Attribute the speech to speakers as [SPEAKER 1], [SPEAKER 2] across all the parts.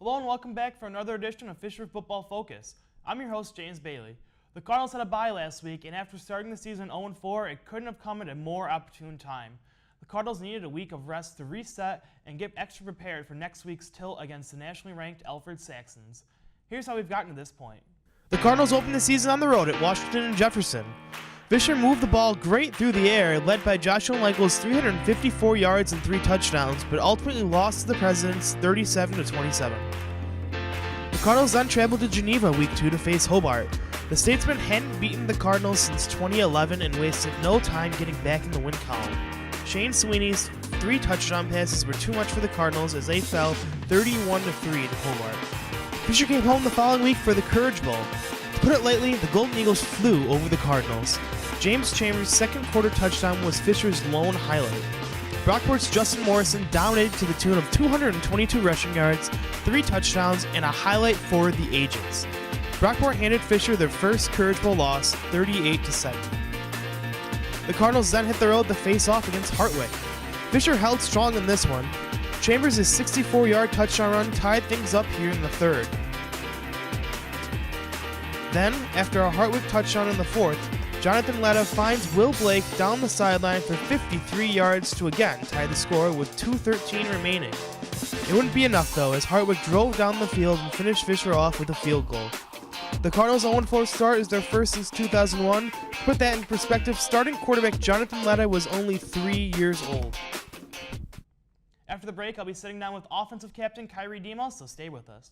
[SPEAKER 1] Hello and welcome back for another edition of Fisher Football Focus. I'm your host, James Bailey. The Cardinals had a bye last week, and after starting the season 0-4, it couldn't have come at a more opportune time. The Cardinals needed a week of rest to reset and get extra prepared for next week's tilt against the nationally ranked Alfred Saxons. Here's how we've gotten to this point. The Cardinals opened the season on the road at Washington and Jefferson. Fisher moved the ball great through the air, led by Joshua Lengel's 354 yards and 3 touchdowns, but ultimately lost to the Presidents 37-27. The Cardinals then traveled to Geneva Week 2 to face Hobart. The Statesmen hadn't beaten the Cardinals since 2011 and wasted no time getting back in the win column. Shane Sweeney's 3 touchdown passes were too much for the Cardinals as they fell 31-3 to Hobart. Fisher came home the following week for the Courage Bowl. To put it lightly, the Golden Eagles flew over the Cardinals. James Chambers' second quarter touchdown was Fisher's lone highlight. Brockport's Justin Morrison dominated to the tune of 222 rushing yards, 3 touchdowns, and a highlight for the ages. Brockport handed Fisher their first Courage Bowl loss, 38-7. The Cardinals then hit the road to face off against Hartwick. Fisher held strong in this one. Chambers' 64-yard touchdown run tied things up here in the third. Then, after a Hartwick touchdown in the fourth, Jonathan Letta finds Will Blake down the sideline for 53 yards to again tie the score with 2:13 remaining. It wouldn't be enough though, as Hartwick drove down the field and finished Fisher off with a field goal. The Cardinals' 0-4 start is their first since 2001. To put that in perspective, starting quarterback Jonathan Letta was only 3 years old. After the break, I'll be sitting down with offensive captain Kyra Demos, so stay with us.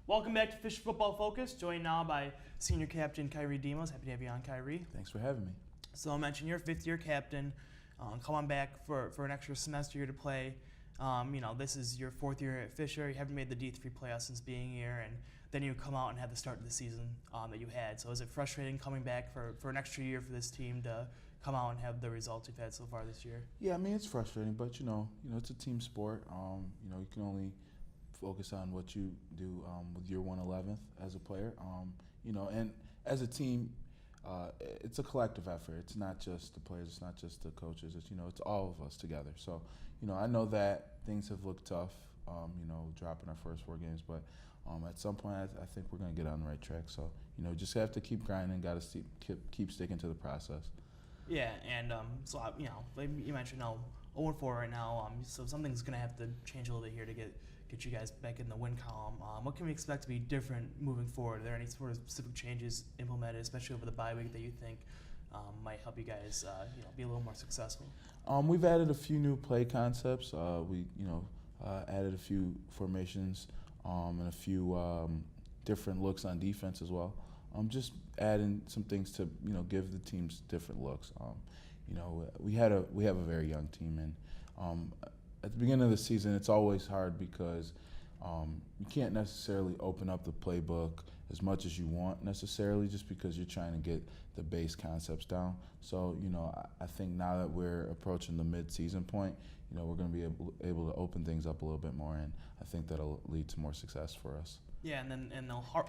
[SPEAKER 1] Welcome back to Fisher Football Focus, joined now by senior captain Kyra Demos. Happy to have you on, Kyrie.
[SPEAKER 2] Thanks for having me.
[SPEAKER 1] So I mentioned you're a fifth-year captain. Come on back for an extra semester here to play. This is your 4th year at Fisher. You haven't made the D3 playoffs since being here, and then you come out and have the start of the season that you had. So is it frustrating coming back for an extra year for this team to come out and have the results you've had so far this year?
[SPEAKER 2] Yeah, I mean, it's frustrating, but it's a team sport. You can only focus on what you do with your 111th as a player. And as a team, it's a collective effort. It's not just the players, it's not just the coaches, it's all of us together. So, I know that things have looked tough, dropping our first 4 games, but at some point I think we're going to get on the right track. So, just have to keep grinding, got to keep sticking to the process.
[SPEAKER 1] Yeah, and like you mentioned, 0-4 right now, so something's going to have to change a little bit here to get you guys back in the win column. What can we expect to be different moving forward? Are there any sort of specific changes implemented, especially over the bye week, that you think might help you guys be a little more successful?
[SPEAKER 2] We've added a few new play concepts. We added a few formations and a few different looks on defense as well. Just adding some things to give the teams different looks. We have a very young team, and at the beginning of the season, it's always hard because you can't necessarily open up the playbook as much as you want necessarily, just because you're trying to get the base concepts down. So, I think now that we're approaching the mid-season point, we're going to be able to open things up a little bit more, and I think that'll lead to more success for us. Yeah,
[SPEAKER 1] and then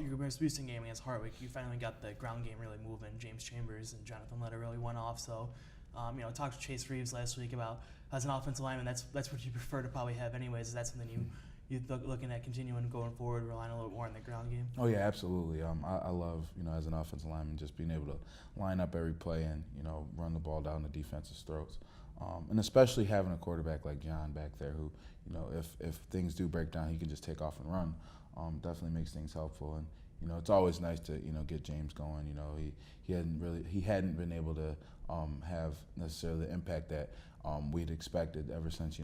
[SPEAKER 1] your most recent game against Hartwick, you finally got the ground game really moving. James Chambers and Jonathan Letta really went off. So, talked to Chase Reeves last week about, as an offensive lineman, that's what you prefer to probably have anyways. Is that something you're looking at continuing going forward, relying a little bit more on the ground game?
[SPEAKER 2] Oh yeah, absolutely. I love, as an offensive lineman, just being able to line up every play and run the ball down the defense's throats. And especially having a quarterback like John back there, who if things do break down, he can just take off and run. Definitely makes things helpful. And it's always nice to get James going. He hadn't been able to have necessarily the impact that we'd expected ever since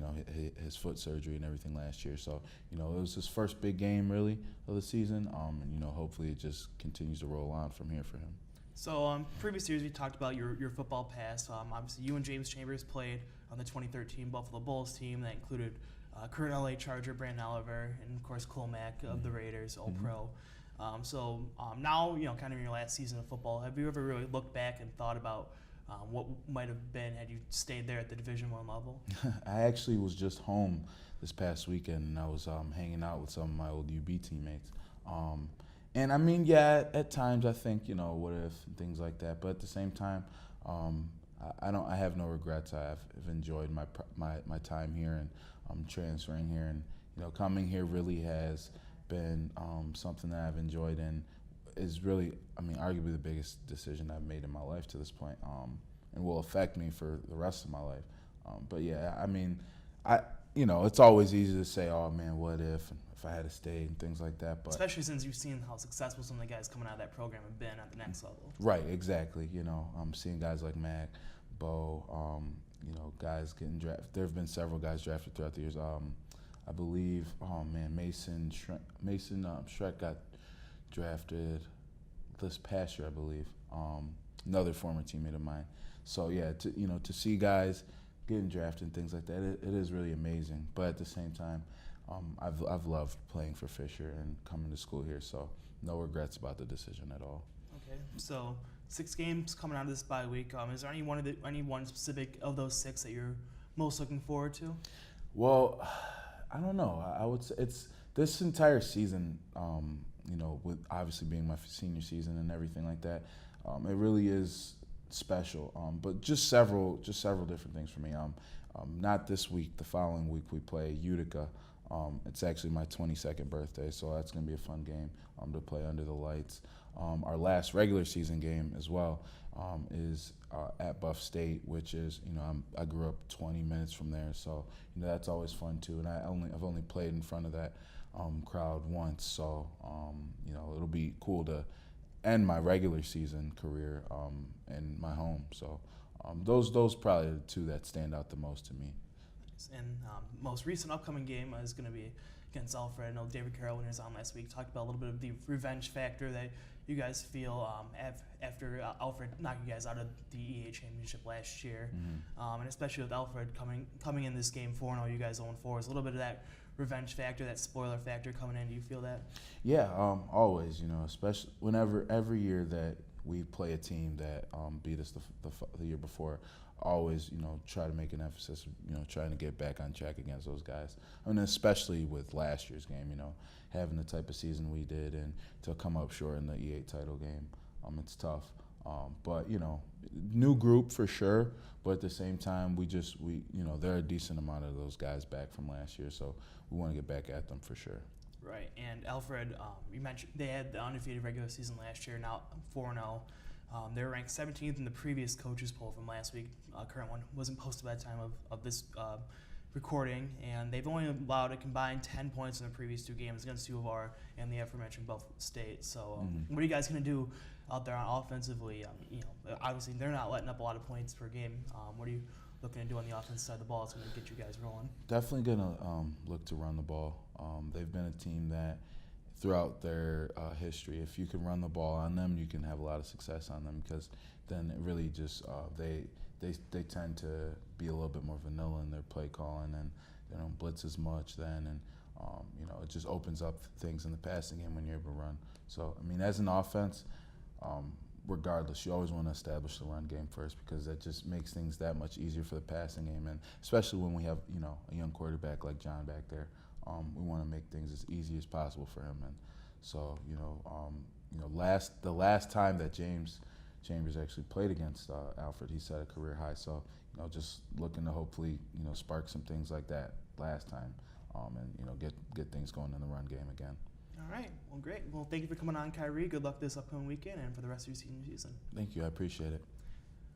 [SPEAKER 2] his foot surgery and everything last year. So it was his first big game really of the season, and hopefully it just continues to roll on from here for him.
[SPEAKER 1] So previous years we talked about your football past. Obviously you and James Chambers played on the 2013 Buffalo Bulls team that included current LA Charger Brandon Oliver, and of course Cole Mack of the Raiders, All-Pro. Now, kind of in your last season of football, have you ever really looked back and thought about what might have been had you stayed there at the Division I level?
[SPEAKER 2] I actually was just home this past weekend, and I was hanging out with some of my old UB teammates. And I mean, yeah, at times I think, what if, and things like that. But at the same time, I have no regrets. I've enjoyed my time here, and transferring here, and coming here really has been something that I've enjoyed, and is really, arguably the biggest decision I've made in my life to this point, and will affect me for the rest of my life. But yeah, it's always easy to say, oh man, what if I had to stay and things like that. But
[SPEAKER 1] especially since you've seen how successful some of the guys coming out of that program have been at the next level.
[SPEAKER 2] Right, exactly. I'm seeing guys like Mac, Bo, guys getting drafted. There have been several guys drafted throughout the years. I believe, Mason Shrek got drafted this past year, I believe. Another former teammate of mine. So yeah, to see guys getting drafted and things like that, it is really amazing. But at the same time, I've loved playing for Fisher and coming to school here, so no regrets about the decision at all.
[SPEAKER 1] Okay, so 6 games coming out of this bye week. Is there any one specific of those 6 that you're most looking forward to?
[SPEAKER 2] Well, I don't know. I would say it's this entire season, with obviously being my senior season and everything like that, it really is special. But just several different things for me. Not this week. The following week we play Utica. It's actually my 22nd birthday, so that's going to be a fun game to play under the lights. Our last regular season game as well is at Buff State, which is, I grew up 20 minutes from there, so that's always fun too. And I've only played in front of that crowd once, so it'll be cool to end my regular season career in my home. So those probably the 2 that stand out the most to me.
[SPEAKER 1] And most recent upcoming game is going to be against Alfred. I know David Carroll, when he was on last week, talked about a little bit of the revenge factor that you guys feel after Alfred knocked you guys out of the EA championship last year. Mm-hmm. And especially with Alfred coming in this game 4-0, you guys 0-4. Is a little bit of that revenge factor, that spoiler factor coming in. Do you feel that?
[SPEAKER 2] Yeah, always, especially every year that we play a team that beat us the year before, always, try to make an emphasis, trying to get back on track against those guys. Especially with last year's game, having the type of season we did and to come up short in the E8 title game, it's tough. But, new group for sure, but at the same time, we there are a decent amount of those guys back from last year, so we want to get back at them for sure.
[SPEAKER 1] Right, and Alfred, you mentioned they had the undefeated regular season last year, now 4-0. They were ranked 17th in the previous coaches poll from last week. Current one wasn't posted by the time of this recording, and they've only allowed a combined 10 points in the previous 2 games against U of R and the aforementioned Buff State. So what are you guys going to do out there offensively? Obviously they're not letting up a lot of points per game. What are you looking to do on the offensive side of the ball that's going to get you guys rolling?
[SPEAKER 2] Definitely going to look to run the ball. They've been a team that throughout their history, if you can run the ball on them, you can have a lot of success on them, because then it really just they tend to be a little bit more vanilla in their play calling, and they don't blitz as much then, and it just opens up things in the passing game when you're able to run. So as an offense, regardless, you always want to establish the run game first, because that just makes things that much easier for the passing game, and especially when we have a young quarterback like John back there. We want to make things as easy as possible for him, and so the last time that James Chambers actually played against Alfred, he set a career high. So just looking to hopefully spark some things like that last time, and get things going in the run game again.
[SPEAKER 1] All right, well, great. Well, thank you for coming on, Kyrie. Good luck this upcoming weekend and for the rest of your senior season.
[SPEAKER 2] Thank you, I appreciate it.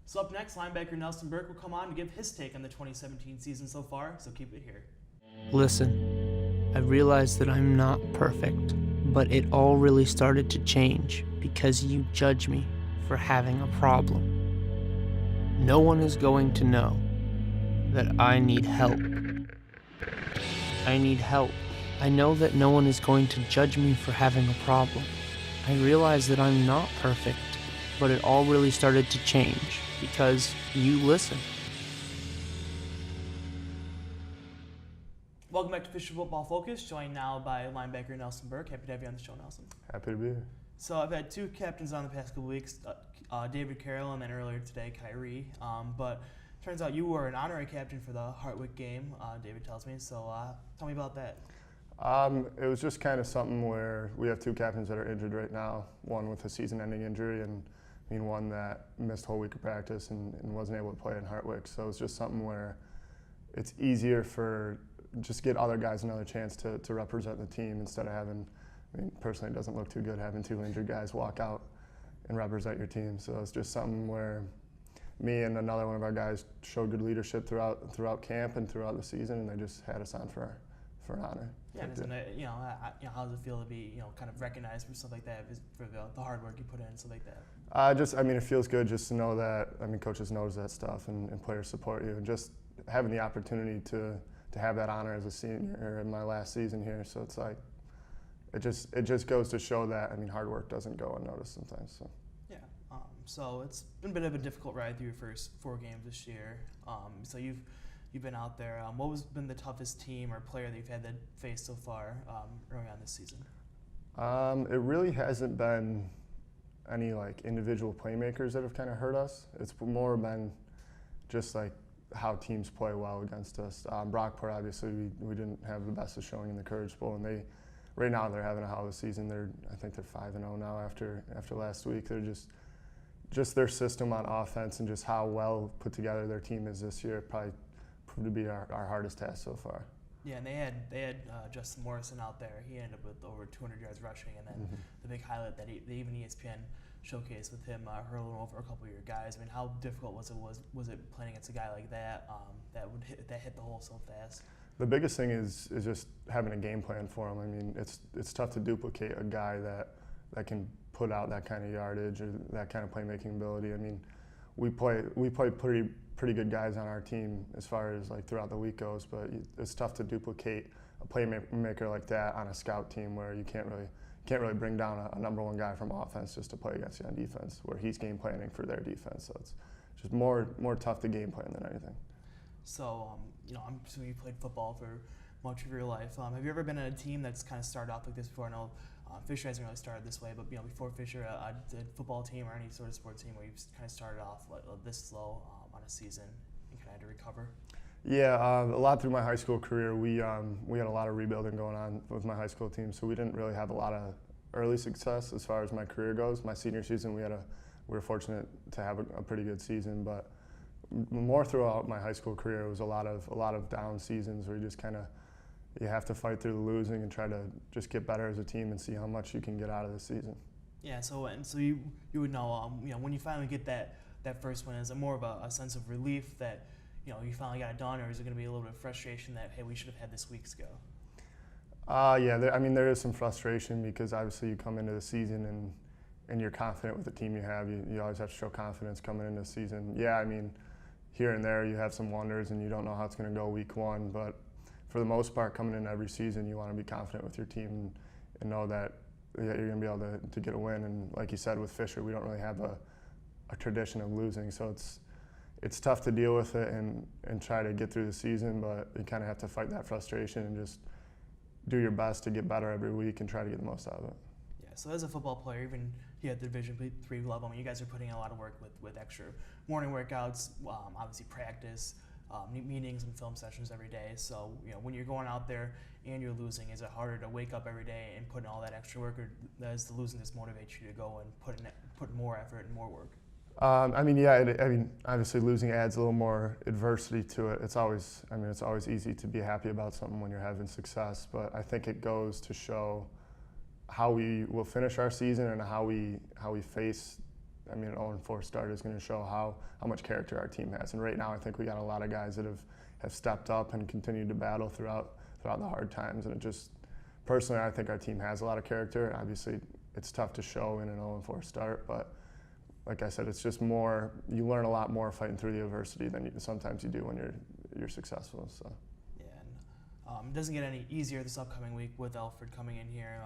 [SPEAKER 1] So up next, linebacker Nelson Burke will come on to give his take on the 2017 season so far. So keep it here.
[SPEAKER 3] Listen, I realize that I'm not perfect, but it all really started to change because you judge me for having a problem. No one is going to know that I need help. I need help. I know that no one is going to judge me for having a problem. I realize that I'm not perfect, but it all really started to change because you listen.
[SPEAKER 1] Welcome Welcome back to Fisher Football Focus, joined now by linebacker Nelson Burke. Happy to have you on the show, Nelson.
[SPEAKER 4] Happy to be here.
[SPEAKER 1] So I've had two captains on the past couple weeks, David Carroll, and then earlier today, Kyrie. But turns out you were an honorary captain for the Hartwick game, David tells me. So tell me about that.
[SPEAKER 4] It was just kind of something where we have two captains that are injured right now, one with a season-ending injury and one that missed a whole week of practice and wasn't able to play in Hartwick. So it's just something where it's easier for just get other guys another chance to represent the team instead of having, personally it doesn't look too good having two injured guys walk out and represent your team. So it's just something where me and another one of our guys showed good leadership throughout camp and throughout the season, and they just had us on for an honor.
[SPEAKER 1] Yeah, isn't it, how does it feel to be, kind of recognized for stuff like that, for the hard work you put in and stuff like that?
[SPEAKER 4] It feels good just to know that, coaches notice that stuff and players support you, and just having the opportunity to have that honor as a senior in my last season here. So it's like, it just goes to show that, hard work doesn't go unnoticed sometimes. So.
[SPEAKER 1] Yeah, so it's been a bit of a difficult ride through your first 4 games this year. So you've been out there. What has been the toughest team or player that you've had to face so far early on this season?
[SPEAKER 4] It really hasn't been any individual playmakers that have kind of hurt us. It's more been just how teams play well against us. Brockport, obviously, we didn't have the best of showing in the Courage Bowl, and right now they're having a hell of a season. I think they're 5-0 now after last week. They're just their system on offense and just how well put together their team is this year probably proved to be our hardest task so far.
[SPEAKER 1] Yeah, and they had Justin Morrison out there. He ended up with over 200 yards rushing, and then the big highlight that even ESPN showcased with him hurling over a couple of your guys. How difficult was it playing against a guy like that that hit the hole so fast?
[SPEAKER 4] The biggest thing is just having a game plan for him. It's tough to duplicate a guy that can put out that kind of yardage or that kind of playmaking ability. We play pretty good guys on our team as far as throughout the week goes, but it's tough to duplicate a playmaker like that on a scout team where you can't really bring down a number one guy from offense just to play against you on defense, where he's game planning for their defense. So it's just more tough to game plan than anything.
[SPEAKER 1] So I'm assuming you played football for much of your life. Have you ever been on a team that's kind of started off like this before? I know Fisher hasn't really started this way, but before Fisher, a football team or any sort of sports team where you've kind of started off this slow on a season and kind of had to recover? Yeah,
[SPEAKER 4] a lot through my high school career. We had a lot of rebuilding going on with my high school team, so we didn't really have a lot of early success as far as my career goes. My senior season, we were fortunate to have a pretty good season, but more throughout my high school career, it was a lot of down seasons where you have to fight through the losing and try to just get better as a team and see how much you can get out of the season.
[SPEAKER 1] Yeah, so you would know, when you finally get that first win, is it more of a sense of relief that you finally got it done, or is it going to be a little bit of frustration that, hey, we should have had this weeks ago?
[SPEAKER 4] There is some frustration because obviously you come into the season and you're confident with the team you have. You always have to show confidence coming into the season. Yeah, here and there you have some wonders and you don't know how it's going to go week one, but for the most part, coming in every season, you want to be confident with your team and know that you're going to be able to get a win. And like you said, with Fisher, we don't really have a tradition of losing, so it's tough to deal with it and try to get through the season, but you kind of have to fight that frustration and just do your best to get better every week and try to get the most out of it.
[SPEAKER 1] Yeah, so as a football player, even here at the Division III level, you guys are putting in a lot of work with extra morning workouts, obviously practice, meetings and film sessions every day. So when you're going out there and you're losing, is it harder to wake up every day and put in all that extra work, or does the losing just motivate you to go and put more effort and more work?
[SPEAKER 4] Obviously losing adds a little more adversity to it. It's always easy to be happy about something when you're having success, but I think it goes to show how we will finish our season and how we face. An 0-4 start is going to show how much character our team has. And right now, I think we got a lot of guys that have stepped up and continued to battle throughout the hard times. And personally, I think our team has a lot of character. Obviously, it's tough to show in an 0-4 start, but like I said, it's just more. You learn a lot more fighting through the adversity than sometimes you do when you're successful. So.
[SPEAKER 1] Yeah, and it doesn't get any easier this upcoming week with Alfred coming in here.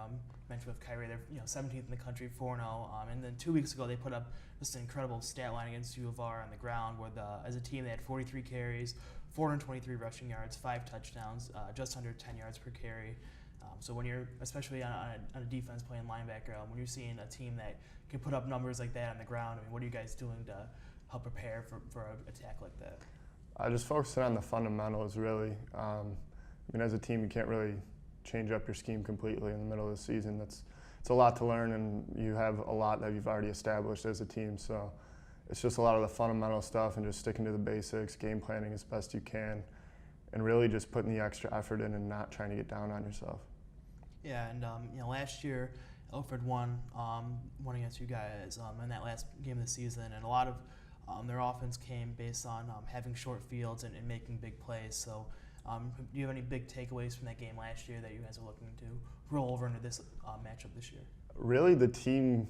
[SPEAKER 1] Mentioned with Kyrie, they're 17th in the country, 4-0, and then 2 weeks ago they put up just an incredible stat line against U of R on the ground, where as a team they had 43 carries, 423 rushing yards, 5 touchdowns, just under 10 yards per carry. So when you're, especially on a defense playing linebacker, when you're seeing a team that can put up numbers like that on the ground, I mean, what are you guys doing to help prepare for an attack like that?
[SPEAKER 4] Just focusing on the fundamentals, really. I mean, as a team, you can't really change up your scheme completely in the middle of the season. It's a lot to learn, and you have a lot that you've already established as a team. So it's just a lot of the fundamental stuff and just sticking to the basics, game planning as best you can, and really just putting the extra effort in and not trying to get down on yourself.
[SPEAKER 1] Yeah, and last year, Alfred won against you guys in that last game of the season, and a lot of their offense came based on having short fields and making big plays. So do you have any big takeaways from that game last year that you guys are looking to roll over into this matchup this year?
[SPEAKER 4] Really, the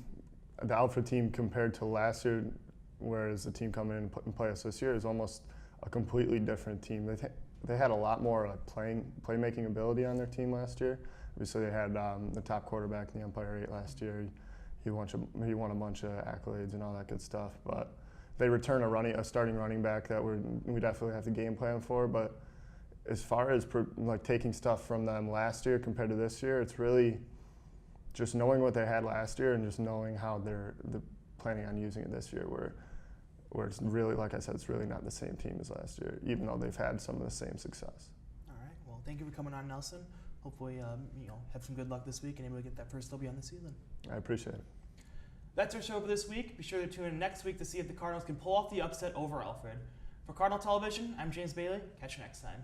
[SPEAKER 4] Alfred team compared to last year, whereas the team coming in and play us this year, is almost a completely different team. They had a lot more playmaking ability on their team last year. Obviously, they had the top quarterback in the Empire 8 last year. He won a bunch of accolades and all that good stuff. But they return a starting running back that we definitely have to game plan for. But as far as taking stuff from them last year compared to this year, it's really just knowing what they had last year and just knowing how they're planning on using it this year. Where it's really, like I said, it's really not the same team as last year, even though they've had some of the same success.
[SPEAKER 1] All right. Well, thank you for coming on, Nelson. Hopefully, have some good luck this week and able to get that first W on the season.
[SPEAKER 4] I appreciate it.
[SPEAKER 1] That's our show for this week. Be sure to tune in next week to see if the Cardinals can pull off the upset over Alfred. For Cardinal Television, I'm James Bailey. Catch you next time.